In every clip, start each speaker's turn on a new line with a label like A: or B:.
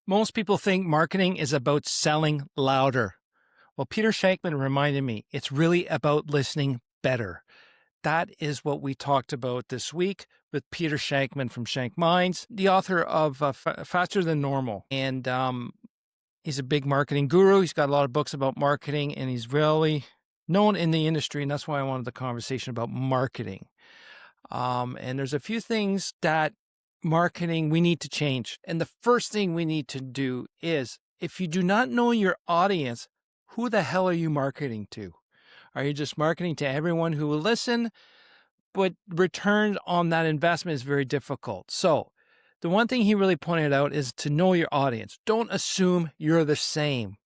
A: Most people think marketing is about selling louder. Well, Peter Shankman reminded me it's really about listening better. That is what we talked about this week with Peter Shankman from Shank Minds, the author of Faster Than Normal. And he's a big marketing guru. He's got a lot of books about marketing, and he's really known in the industry. And that's why I wanted the conversation about marketing. And there's a few things that marketing we need to change. And the first thing we need to do is, if you do not know your audience, who the hell are you marketing to? Are you just marketing to everyone who will listen? But return on that investment is very difficult. So the one thing he really pointed out is to know your audience. Don't assume you're the same.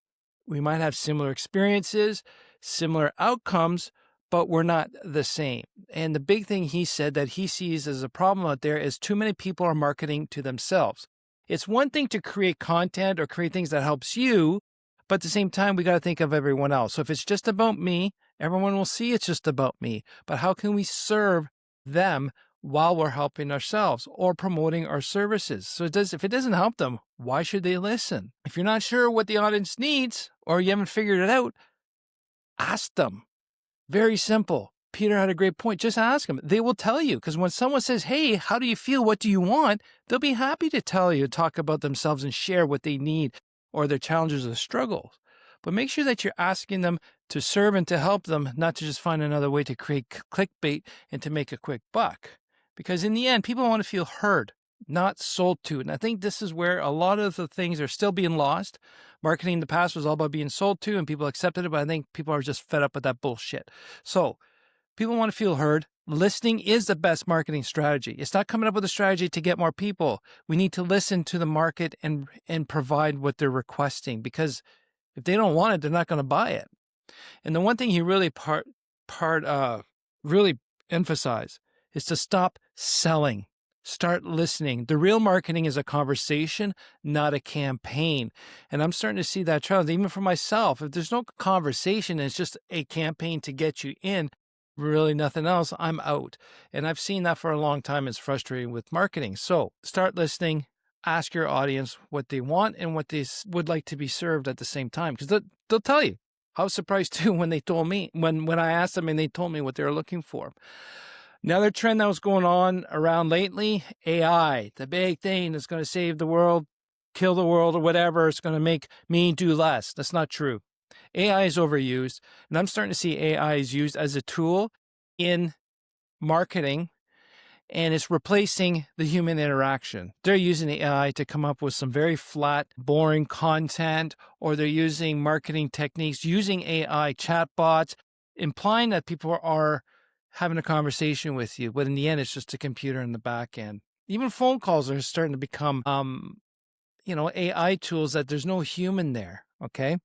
A: We might have similar experiences, similar outcomes, but we're not the same. And the big thing he said that he sees as a problem out there is too many people are marketing to themselves. It's one thing to create content or create things that helps you, but at the same time, we got to think of everyone else. So if it's just about me, everyone will see it's just about me. But how can we serve them while we're helping ourselves or promoting our services? So if it doesn't help them, why should they listen? If you're not sure what the audience needs or you haven't figured it out, ask them. Very simple. Peter had a great point. Just ask them. They will tell you, because when someone says, hey, how do you feel? What do you want? They'll be happy to tell you, talk about themselves and share what they need or their challenges or struggles. But make sure that you're asking them to serve and to help them, not to just find another way to create clickbait and to make a quick buck. Because in the end, people want to feel heard, not sold to. And I think this is where a lot of the things are still being lost. Marketing in the past was all about being sold to and people accepted it, but I think people are just fed up with that bullshit. So people want to feel heard. Listening is the best marketing strategy. It's not coming up with a strategy to get more people. We need to listen to the market and provide what they're requesting, because if they don't want it, they're not going to buy it. And the one thing he really really emphasized is to stop selling. Start listening. The real marketing is a conversation, not a campaign. And I'm starting to see that trend, even for myself. If there's no conversation, and it's just a campaign to get you in, really nothing else, I'm out. And I've seen that for a long time. It's frustrating with marketing. So start listening. Ask your audience what they want and what they would like to be served at the same time, because they'll tell you. I was surprised too when they told me, when I asked them and they told me what they were looking for. Another trend that was going on around lately, AI, the big thing that's going to save the world, kill the world or whatever. It's going to make me do less. That's not true. AI is overused, and I'm starting to see AI is used as a tool in marketing, and it's replacing the human interaction. They're using AI to come up with some very flat, boring content, or they're using marketing techniques, using AI chatbots, implying that people are having a conversation with you, but in the end, it's just a computer in the back end. Even phone calls are starting to become, AI tools that there's no human there, okay?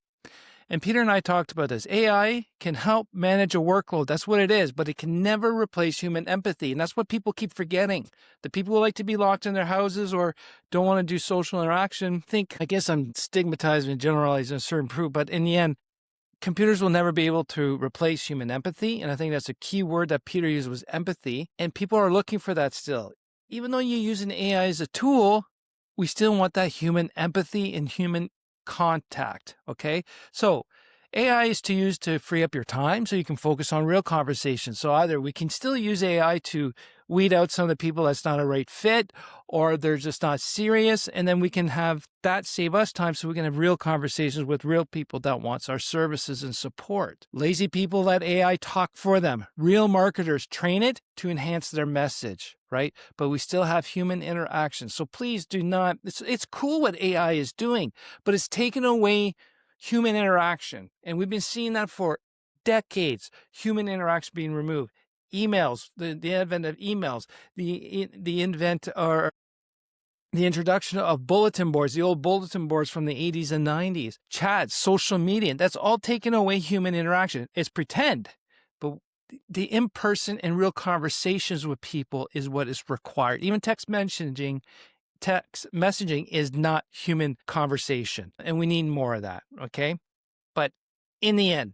A: And Peter and I talked about this. AI can help manage a workload. That's what it is, but it can never replace human empathy. And that's what people keep forgetting. The people who like to be locked in their houses or don't want to do social interaction I guess I'm stigmatizing and generalizing a certain group, but in the end, computers will never be able to replace human empathy. And I think that's a key word that Peter used, was empathy. And people are looking for that still. Even though you use an AI as a tool, we still want that human empathy and human contact. Okay. So AI is to use to free up your time so you can focus on real conversations. So either we can still use AI to weed out some of the people that's not a right fit, or they're just not serious. And then we can have that save us time so we can have real conversations with real people that wants our services and support. Lazy people let AI talk for them. Real marketers train it to enhance their message, right? But we still have human interaction. So please do not, it's cool what AI is doing, but it's taken away human interaction. And we've been seeing that for decades, human interaction being removed. Emails, the advent of emails, the introduction of bulletin boards, the old bulletin boards from the 80s and 90s, chats, social media, that's all taken away human interaction. It's pretend, but the in-person and real conversations with people is what is required. Even text messaging is not human conversation, and we need more of that, okay? But in the end,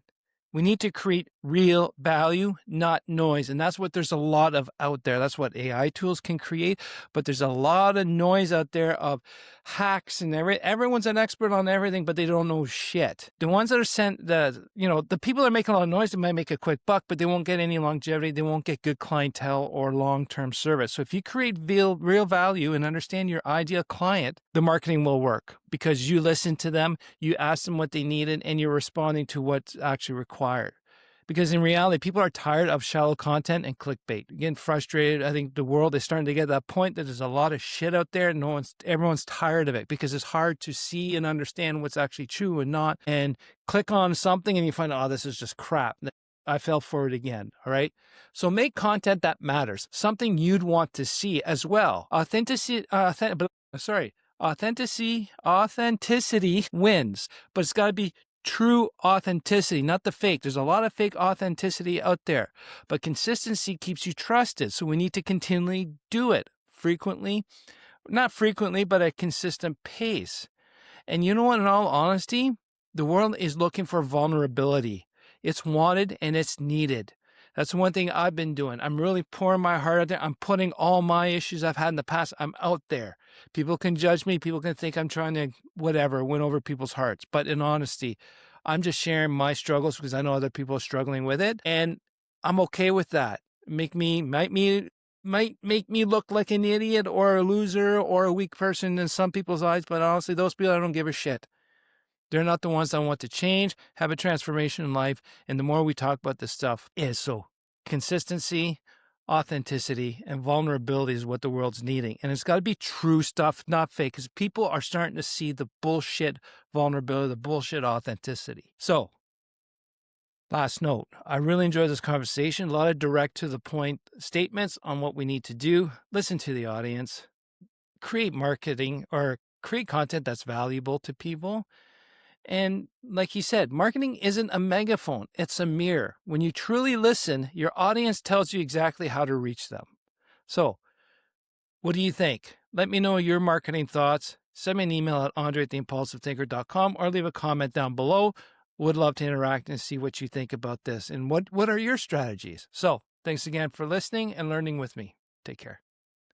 A: we need to create real value, not noise. And that's what there's a lot of out there. That's what AI tools can create. But there's a lot of noise out there of hacks and everyone's an expert on everything, but they don't know shit. The ones that are the people that are making a lot of noise, they might make a quick buck, but they won't get any longevity. They won't get good clientele or long-term service. So if you create real value and understand your ideal client, the marketing will work because you listen to them, you ask them what they needed, and you're responding to what's actually required. Because in reality, people are tired of shallow content and clickbait. Getting frustrated. I think the world is starting to get to that point that there's a lot of shit out there. And everyone's tired of it because it's hard to see and understand what's actually true and not. And click on something and you find, oh, this is just crap. I fell for it again. All right. So make content that matters. Something you'd want to see as well. Authenticity wins, but it's got to be true authenticity, not the fake. There's a lot of fake authenticity out there, but consistency keeps you trusted. So we need to continually do it not frequently, but at a consistent pace. And you know what, in all honesty, the world is looking for vulnerability. It's wanted and it's needed. That's one thing I've been doing. I'm really pouring my heart out there. I'm putting all my issues I've had in the past. I'm out there. People can judge me. People can think I'm trying to win over people's hearts. But in honesty, I'm just sharing my struggles because I know other people are struggling with it. And I'm okay with that. Might make me look like an idiot or a loser or a weak person in some people's eyes. But honestly, those people, I don't give a shit. They're not the ones that want to change, have a transformation in life. And the more we talk about this stuff so consistency, authenticity, and vulnerability is what the world's needing. And it's got to be true stuff, not fake, because people are starting to see the bullshit vulnerability, the bullshit authenticity. So, last note, I really enjoyed this conversation. A lot of direct to the point statements on what we need to do. Listen to the audience. Create marketing or create content that's valuable to people. And like he said, marketing isn't a megaphone, it's a mirror. When you truly listen, your audience tells you exactly how to reach them. So, what do you think? Let me know your marketing thoughts. Send me an email at andre@theimpulsivethinker.com or leave a comment down below. Would love to interact and see what you think about this and what are your strategies. So, thanks again for listening and learning with me. Take care.